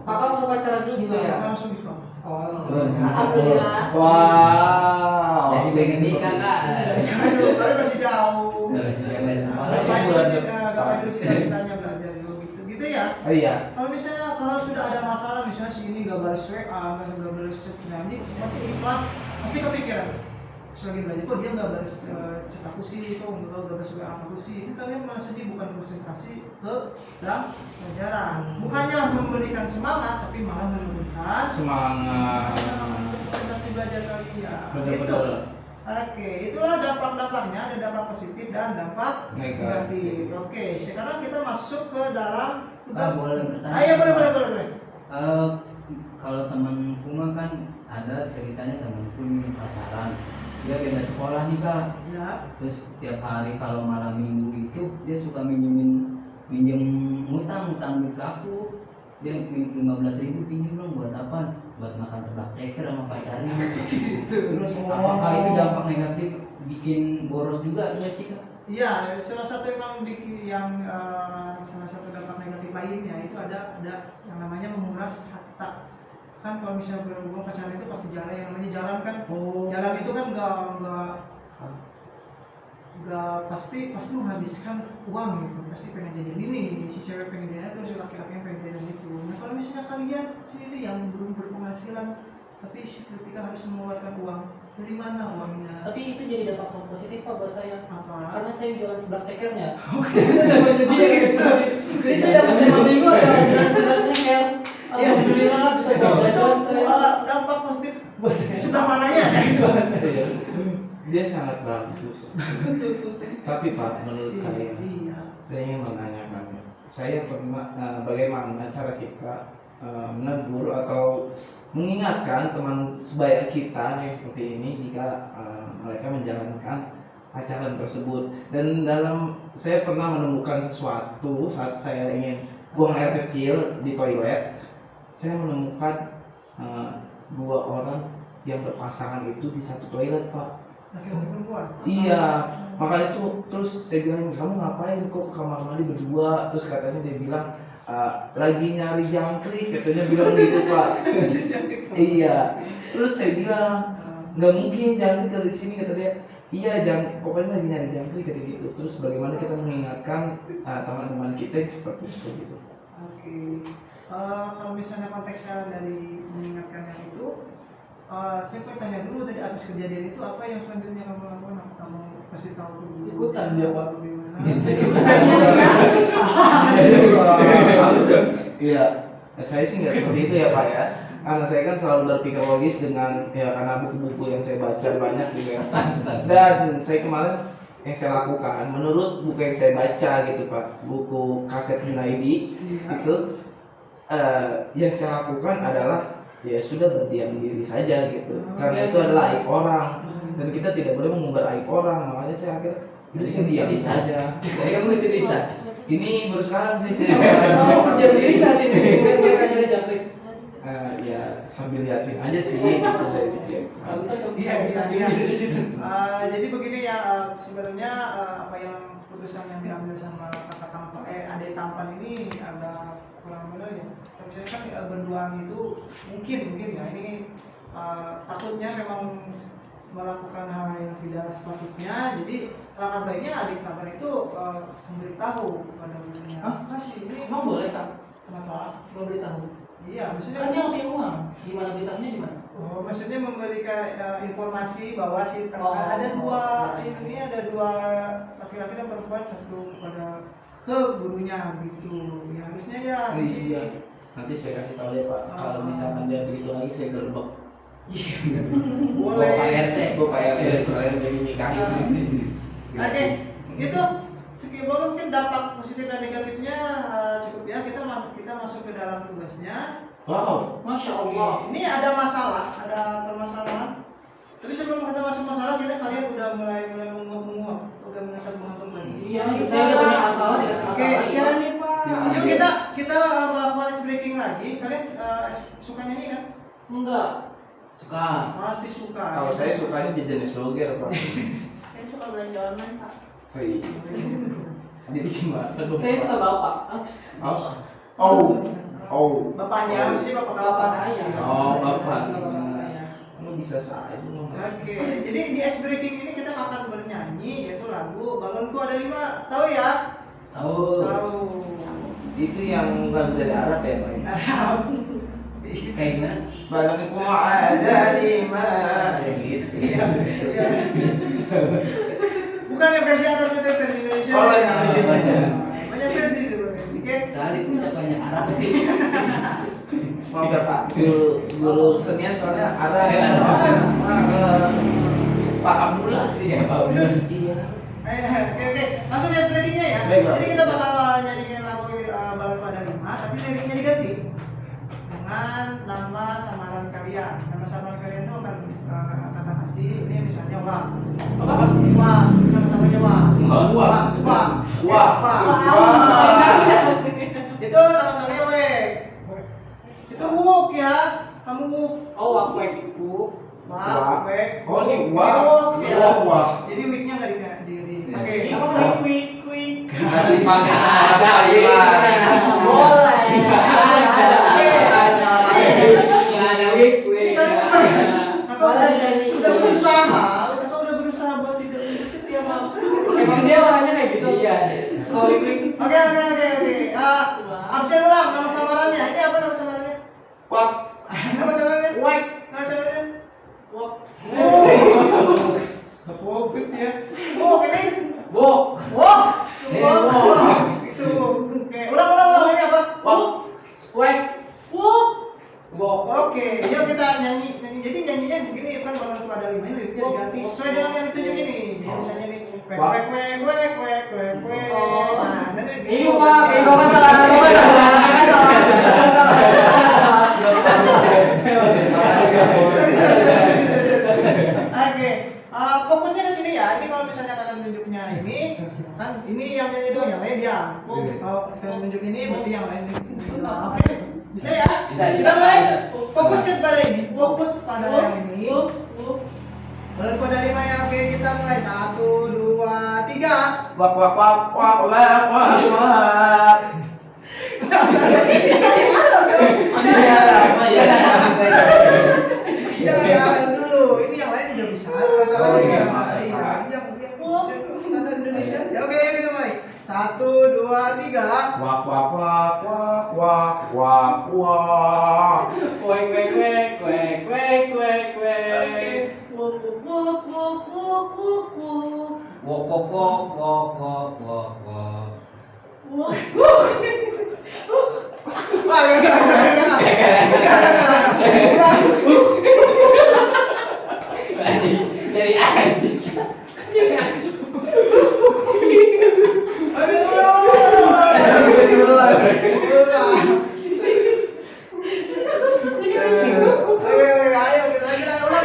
Kakak waktu pacaran dulu gitu ya? Bukan langsung gitu. Oh, Alhamdulillah. Wow. Jadi pengen nikah kak. Jangan dulu, karena masih jauh. Jangan semangat. Gapai dulu bulan gapai dulu cita-citanya belajar dulu gitu. Gitu ya. Oh iya. Kalau misalnya kalau sudah ada masalah, misalnya si ini gak balas WA, gak balas chat, nah ini pasti ikhlas, pasti kepikiran. Selagi belajar, kok dia gak balas chat aku sih, kok gak balas WA aku sih. Itu kalian malah sedih, bukan konsentrasi ke dalam pelajaran. Bukannya memberikan semangat, tapi malah menurunkan Semangat. konsentrasi belajar kalian. Gitu. Betul-betul. Oke, itulah dampak-dampaknya, ada dampak positif dan dampak negatif. Oke, sekarang kita masuk ke dalam tugas. Boleh bertanya? Ayo, boleh. Kalau temanku mah kan ada ceritanya temanku ini pacaran, dia beda sekolah nih kak. Ya. Terus tiap hari kalau malam minggu itu dia suka minjem ngutang duit ke aku. Dia 15.000 pinjem dong buat apa? Buat makan seblak ceker sama pacarnya. Terus apakah itu dampak negatif bikin boros juga nggak sih kak? Iya, salah satu emang yang salah satu dampak negatif lainnya itu ada yang namanya menguras harta. Kan kalau misalnya berhubungan pacaran itu pasti jalan, yang namanya jalan kan. Jalan itu kan nggak pasti menghabiskan uang gitu, pasti pengen jajan ini, si cewek pengen jajan itu, si laki-laki pengen jajan itu. Nah kalau misalnya kalian sendiri yang belum berpenghasilan tapi ketika harus mengeluarkan uang, dari mana uangnya? tapi itu jadi dampak sangat positif Pak buat saya. Apa? Karena saya jualan seblak cekernya. Jadi gitu. Jadi saya dapat 5.000 ya jualan seblak ceker. Alhamdulillah bisa Itu jajan saya. dampak positif sebelah mananya ya gitu. Dia sangat bagus. Tapi Pak, menurut saya ingin menanyakan, saya pernah bagaimana cara kita menegur atau mengingatkan teman sebaya kita yang seperti ini jika mereka menjalankan pacaran tersebut. Dan saya pernah menemukan sesuatu saat saya ingin buang air kecil di toilet. Saya menemukan 2 orang yang berpasangan itu di satu toilet Pak. Laki-laki perempuan. Iya, makanya itu terus saya bilang, kamu ngapain kok ke kamar mandi berdua? Terus katanya dia bilang lagi nyari jangkrik, katanya bilang gitu Pak. Iya, terus saya bilang nggak mungkin jangkrik ada di sini, kata dia. Iya, pokoknya lagi nyari jangkrik kayak gitu. Terus bagaimana kita mengingatkan teman-teman kita yang seperti itu gitu. Oke. Kalau misalnya konteksnya dari mengingatkan yang itu, saya pengen tanya dulu tadi atas kejadian itu apa yang selanjutnya kamu lakukan? Apa kamu kasih tahu ke guru? Ikutan dia, Pak. Iya, saya sih nggak seperti itu ya Pak ya. Karena saya kan selalu berpikir logis dengan ya karena buku-buku yang saya baca banyak juga. Dan saya kemarin yang saya lakukan menurut buku yang saya baca gitu Pak, buku kaset Junaidi itu yang saya lakukan adalah ya sudah berdiam diri saja gitu. Karena itu adalah aib orang dan kita tidak boleh mengumbar aib orang. Makanya saya akhirnya udah saya diam saja. Saya mau cerita. Ini baru sekarang saya Kerja sendiri kan ini mereka nyari jangkrik. Ya sambil liatin aja sih gitu dari Bisa kamu Iya. di situ. Jadi begini ya, sebenarnya apa yang keputusan yang diambil sama kakak tampan, adik tampan ini agak kurang benar ya. Misalnya kan berduaan itu mungkin ya ini takutnya memang melakukan hal yang tidak sepatutnya. Jadi langkah baiknya adik tampan itu memberitahu kepada gurunya. Kasih ini. Emang boleh Kak? Kenapa? Mau beritahu? Iya, maksudnya Kan dia nggak punya uang. Gimana beritahunya di mana? Oh, maksudnya memberikan informasi bahwa si ada dua laki-laki dan perempuan, satu ke gurunya gitu. Ya harusnya ya. Iya. Nanti saya kasih tahu ya Pak. Kalau misalkan dia begitu lagi saya gerbek. Boleh. Gue Pak RT sekalian jadi nikahin. Oke, gitu. Sekian mungkin dampak positif dan negatifnya cukup ya. Kita masuk ke dalam tugasnya. Wow. Masya Allah. Ini ada masalah, ada permasalahan. Tapi sebelum kita masuk masalah, kalian udah mulai menguap, udah menguap lagi. Iya, saya udah punya masalah, tidak Oke, masalah. Iya nih Pak. Yuk kita melakukan ice breaking lagi. Kalian suka nyanyi kan? Enggak. Suka. Pasti suka. Kalau saya sukanya di jenis doger, Pak. Saya suka belanja online, Pak. Wih. Jadi cuma. Saya suka bapak. Oh. Bapaknya, maksudnya Bapak saya. Oh, bapak. Bapak saya. Kamu bisa saja ngomong. Oke, jadi di ice breaking ini kita akan bernyanyi yaitu lagu Balonku Ada 5. Tahu ya? Tahu. Tahu. Itu yang lagu dari Arab ya, Pak? Arab. Kayak gimana? Balonku ada 5. Yang gitu. Iya. Bukan yang versi Arab, itu versi Indonesia. Oh, yang Indonesia. Banyak versi itu. Oke. Kali puncak banyak Arab sih. Maaf ya, Pak. Guru senian soalnya Arab. Pak Abdullah. Iya, Pak. Iya. Oke. Langsung ya breakingnya ya. Baik, Pak. Jadi kita bakal nyanyiin lagu Balonku Ada 5, tapi liriknya diganti dengan nama samaran kalian. Nama samaran kalian itu akan kata kasih. Ini misalnya Wah. Wah. Nama samanya Wah. Itu nama samanya Wek. Itu Wuk ya. Kamu Wuk. Oh, wakwek itu. Wah, Wek. Oh, ini Wuk Wah. ya. Wah. Jadi wiknya nggak di. Oke. Apa quick? Harus dipakai sama kalian. Boleh. Ada wik. Udah berusaha buat tidak itu ya Pak. Emang dia orangnya kayak gitu? Iya. Oke. Absen ulang nama samarannya. Ini apa nama samarannya? Wah. Nama samarannya? Wek. Nama samarannya? Wok. Fokus dia. Ini. Wok. Wok. Wok. Itu. Oke. Ulang ini apa? Wek. Wok. Wok. Oke, yuk kita nyanyi. Jadi nyanyinya begini kan Balonku Ada 5 ini liriknya diganti sesuai dengan yang ditunjuk ini. Jadi misalnya nih kwek. Nah, nanti Ini Pak, ini Bapak salah. Oke, fokusnya ke sini ya. Ini kalau misalnya kalian tunjuknya ini, kan ini yang nyanyi doang, yang lain diam. Kalau kalian tunjuk ini, berarti yang lain. Oke, bisa ya? Bisa. Kita mulai. Fokus pada ini. Fokus pada yang ini. Balonku Ada 5 ya. Oke, kita mulai 1, 2, 3. Wak. Jangan diarahkan dulu. Ini yang lain udah bisa. Masalahnya. Iya. Yang standar Indonesia. Ya, oke, kita mulai. 1, 2, 3. Wak. Wah, enggak. Jadi anjing. Ayo kita lagi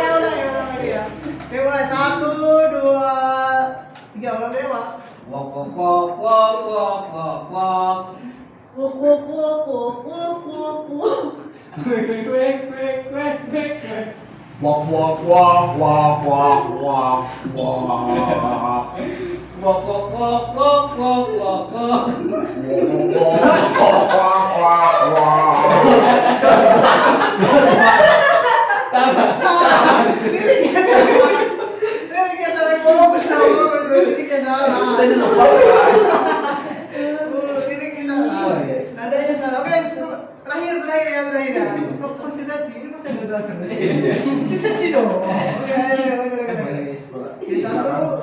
ulang ya. Oke, mulai 1, 2, 3. Ulang dari awal. Wok. Liriknya salah fokus sama liriknya salah. Liriknya salah. Nadanya salah. Oke, terakhir ya. Konsentrasi ini mesti gagal terus. Konsentrasi dong. Oke, ayo. Jadi 1, 3 ayo.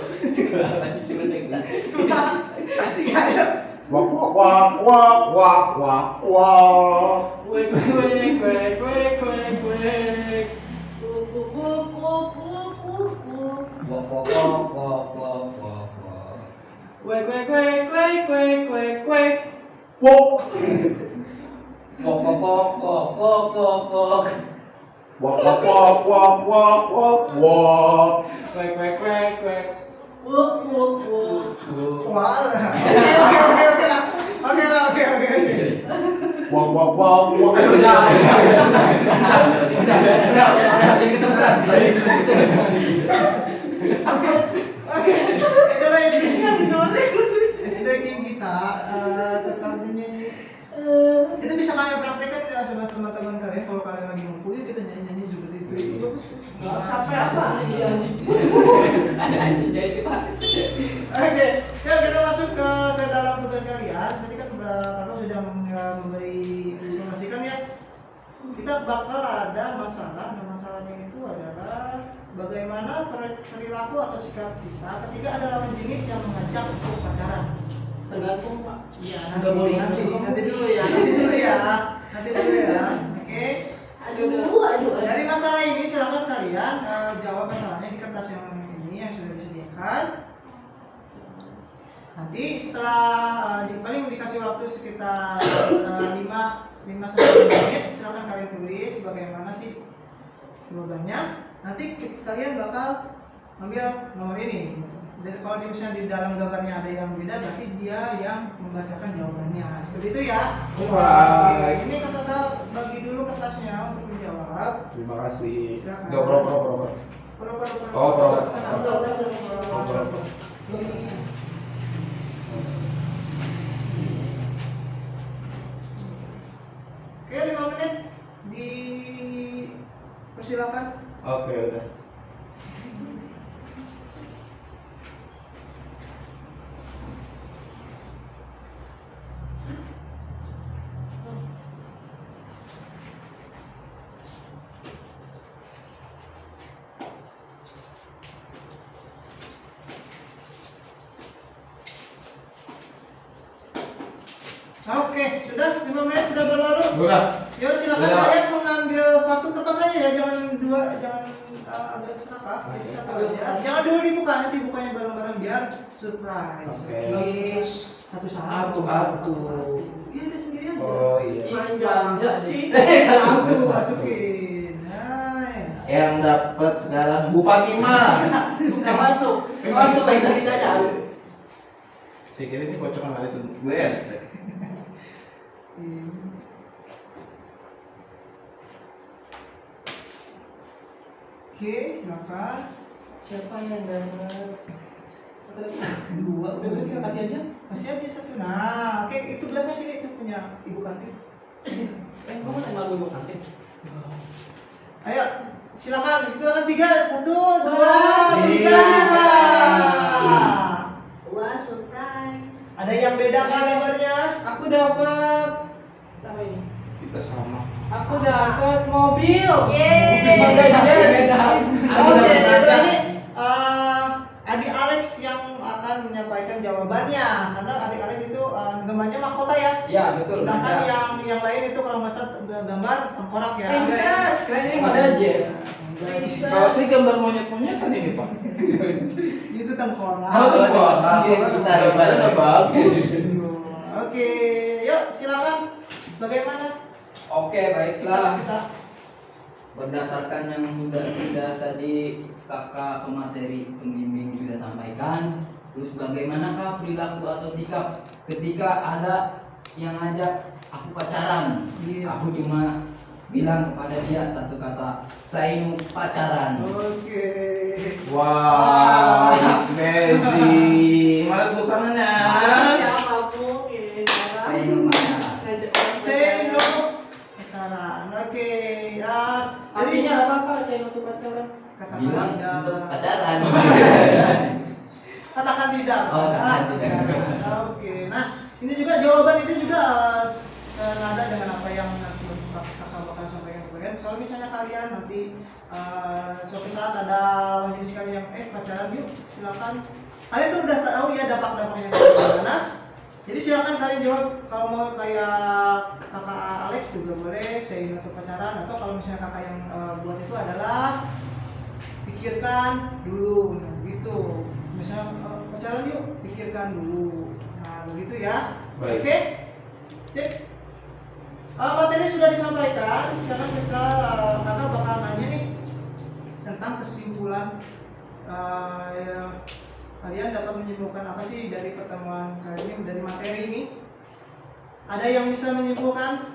Oke lah. Udah, Itulah SDG kita tetap menyanyi. Itu bisa kalian praktekkan ya sama teman-teman kalian kalau kalian lagi ngumpul ya kita nyanyi-nyanyi seperti itu. Sampai apa? Ada anjingnya itu Pak. Oke, yuk kita masuk ke dalam tugas kalian. Tadi kan kakak sudah memberi informasikan ya. Kita bakal ada masalah. Nah, masalahnya itu adalah bagaimana perilaku atau sikap kita ketika ada lawan jenis yang mengajak untuk pacaran. tergantung Pak. Iya, Nggak boleh nanti ngomong. dulu ya. Oke. Aduh. Dari masalah ini silakan kalian jawab masalahnya di kertas yang ini yang sudah disediakan. Nanti setelah paling dikasih waktu sekitar 5 sampai 10 menit, silakan kalian tulis bagaimana sih jawabannya. Nanti kalian bakal ambil nomor ini. Dan kalau misalnya di dalam gambarnya ada yang beda, berarti dia yang membacakan jawabannya. Seperti itu ya. Alright. Ini kakak bagi dulu kertasnya untuk menjawab. Terima kasih. Silakan. Enggak pro. Oh, pro. Oke, 5 menit dipersilakan. Oke, udah. Oke, sudah 5 menit sudah berlalu. Udah. Yuk silakan Udah. kalian mengambil satu kertas saja ya, jangan dua, jangan agak serakah. Jadi satu aja. Jangan dulu dibuka, nanti bukanya bareng-bareng biar surprise. Oke. Satu-satu. Iya, dia sendiri aja. Oh iya. Manja sih. Satu masukin. Nice. Yang dapat sekarang Bu Fatimah. Nggak masuk bisa dicacat. Saya kira ini kocokan ada gue ya. Oke, silakan. Siapa yang dapat? Dua, udah berarti kita kasih aja. Masih aja satu. Nah, oke, itu gelasnya sini itu punya Ibu Kantin. Kamu kan emang gue kantin. Ayo, silakan. Itu ada 3, 1, 2, 3, Wah, surprise. Ada yang beda kah gambarnya? Aku dapat apa ini? Kita sama. Aku dapat mobil. Yeay. Honda Jazz. Oke, berarti adik Alex yang akan menyampaikan jawabannya karena adik Alex itu gambarnya mahkota ya. Iya, betul. Sedangkan yang lain itu kalau nggak salah gambar tengkorak ya. Princess. Keren ini Honda Jazz. Kalau saya gambar monyet-monyetan ini, Pak. Itu tengkorak. Oh, itu kok. Kita Gambarnya nggak bagus. Oke, yuk silakan. Bagaimana? Oke, baiklah. Kita Berdasarkan yang sudah tadi kakak pemateri pembimbing sudah sampaikan, terus bagaimanakah perilaku atau sikap ketika ada yang ngajak aku pacaran? Iya. Aku cuma bilang kepada dia satu kata, saya mau pacaran. Oke. Wow, it's amazing. Mana tepuk tangannya? Siapapun ini Saya mau pacaran. Say no. Pasaran. Oke. Ya. Artinya apa Pak? Saya untuk pacaran. Katakan Bilang tidak. untuk pacaran. Katakan tidak. Oh, katakan tidak. Oke. Nah, ini juga jawaban itu juga senada dengan apa yang nanti kakak bakal sampaikan ke kalian. Kalau misalnya kalian nanti suatu saat ada lawan jenis kalian yang pacaran yuk, silakan. Kalian tuh udah tahu ya dampak-dampaknya gimana. Jadi silakan kalian jawab. Kalau mau kayak kakak Alex juga boleh, saya untuk pacaran. Atau kalau misalnya kakak yang buat itu adalah pikirkan dulu, nah, gitu. Misalnya pacaran yuk, pikirkan dulu. Nah, begitu ya. Baik. Oke, sip. Materi sudah disampaikan. Sekarang kita kakak bakal nanya nih tentang kesimpulan. Kalian dapat menyimpulkan apa sih dari pertemuan kali ini, dari materi ini? Ada yang bisa menyimpulkan?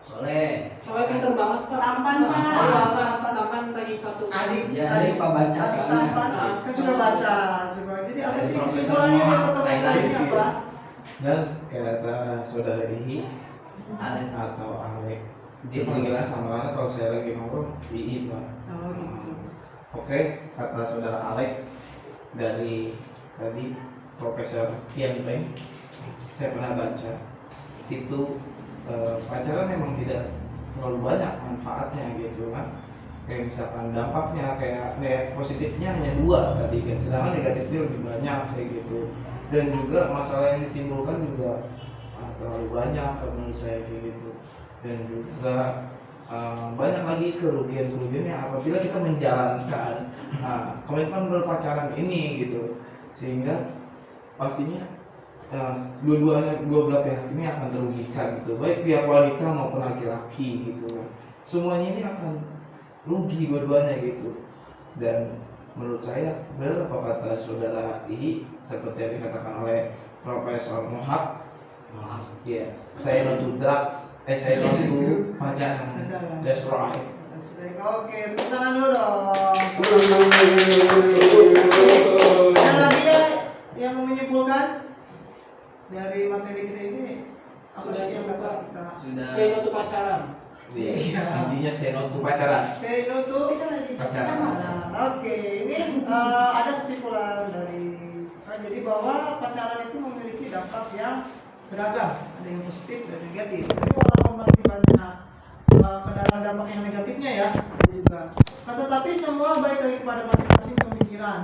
Soleh. Soalnya pinter banget Pak. Tampan, Pak. Tampan lagi satu. Adik, Ya, adik Pak baca adik soalnya. tampan, kan sudah baca. Jadi apa sih Profesor kesimpulannya dari Muhammad pertemuan kali ini apa? Dan kata saudara Ihi atau Alek, dia panggilan samarannya kalau saya lagi ngobrol Ihi Pak. Oh gitu. Oke, kata saudara Alek dari tadi Profesor Tian Peng, saya pernah baca itu pacaran memang tidak terlalu banyak manfaatnya gitu kan. Kayak misalkan dampaknya kayak positifnya hanya 2 tadi kan, sedangkan negatifnya lebih banyak kayak gitu. Dan juga masalah yang ditimbulkan juga terlalu banyak menurut saya kayak gitu. Dan juga banyak lagi kerugian-kerugian yang apabila kita menjalankan komitmen berpacaran ini gitu, sehingga pastinya dua belah pihak ini akan terugikan gitu, baik pihak wanita maupun laki-laki gitu kan. Semuanya ini akan rugi dua-duanya gitu. Dan menurut saya benar apa kata saudara I seperti yang dikatakan oleh Profesor Mohak, yes, say no to drugs, say no to pacaran, that's right. Oke, tepuk tangan dulu dong. Ada lagi ya yang mau menyimpulkan dari materi kita ini? Apa Sudah sih yang cukup, dapat Pak. kita? Sudah. Saya waktu pacaran. Iya. Intinya say no to pacaran. Say no to Pacaran. Oke, ini ada kesimpulan dari jadi bahwa pacaran itu memiliki dampak yang beragam, ada yang positif dan negatif. Tapi walaupun masih banyak kendaraan dampak yang negatifnya ya, ada juga. Tetapi semua balik lagi kepada masing-masing pemikiran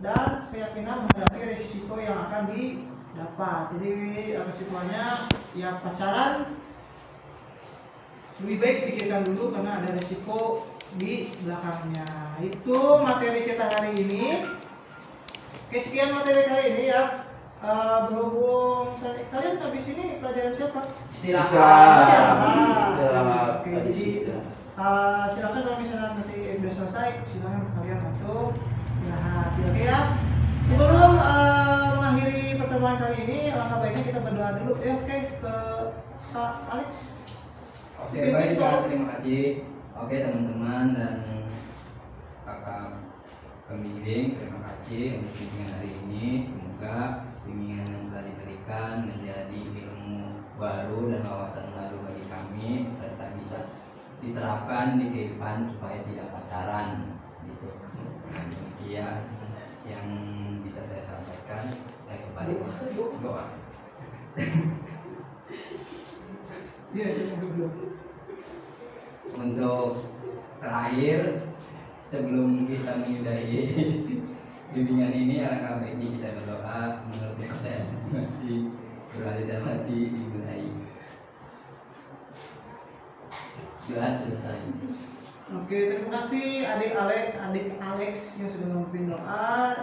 dan keyakinan menghadapi risiko yang akan didapat. Jadi kesimpulannya ya pacaran lebih baik pikirkan dulu karena ada risiko di belakangnya. Itu materi kita hari ini. Oke, sekian materi kali ini ya. Berhubung kalian habis ini pelajaran siapa? Istirahat. Oke, jadi silakan kalau misalnya nanti udah selesai, silakan kalian masuk istirahat. Oke ya. Sebelum mengakhiri pertemuan kali ini, alangkah baiknya kita berdoa dulu. Oke, ke Kak Alex. Oke, baik Kak, terima kasih. Oke teman-teman dan kakak pembimbing, terima kasih untuk bimbingan hari ini. Semoga bimbingan yang telah diberikan menjadi ilmu baru dan wawasan baru bagi kami serta bisa diterapkan di kehidupan supaya tidak pacaran gitu. Nah, demikian yang bisa saya sampaikan. Saya kembali doa. Iya, saya dulu. Untuk terakhir sebelum kita menyudahi bimbingan ini, alangkah baiknya kita berdoa menurut kepercayaan masing-masing berada dalam hati dimulai. Doa selesai. Oke, terima kasih adik Alex yang sudah memimpin doa.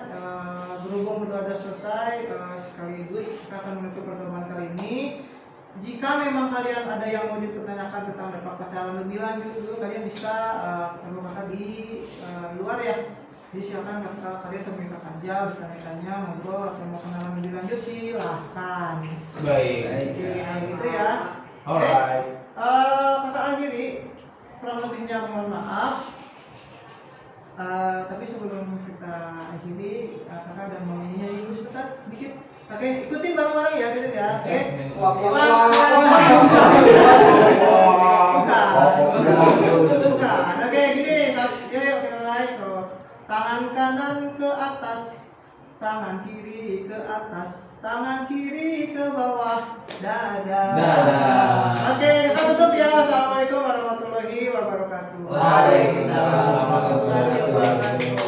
Berhubung berdoa sudah selesai, sekaligus kita akan menutup pertemuan kali ini. Jika memang kalian ada yang mau dipertanyakan tentang dampak pacaran lebih lanjut dulu, kalian bisa ketemu kakak di luar ya. Jadi silakan kalian temui kakak aja, bertanya-tanya, ngobrol atau mau kenalan lebih lanjut silahkan. Baik. Oke, gitu ya. Alright. Kakak akhiri, kurang lebihnya mohon maaf. Tapi sebelum kita akhiri, kakak ada mau nyanyi dulu sebentar, dikit. Oke, ikutin bareng-bareng ya, gitu ya. Oke. Bukan. Oke, gini nih. Yuk kita mulai. Tangan kanan ke atas, tangan kiri ke atas, tangan kiri ke bawah, dadah. Oke, kita tutup ya. Assalamualaikum warahmatullahi wabarakatuh. Waalaikumsalam warahmatullahi wabarakatuh.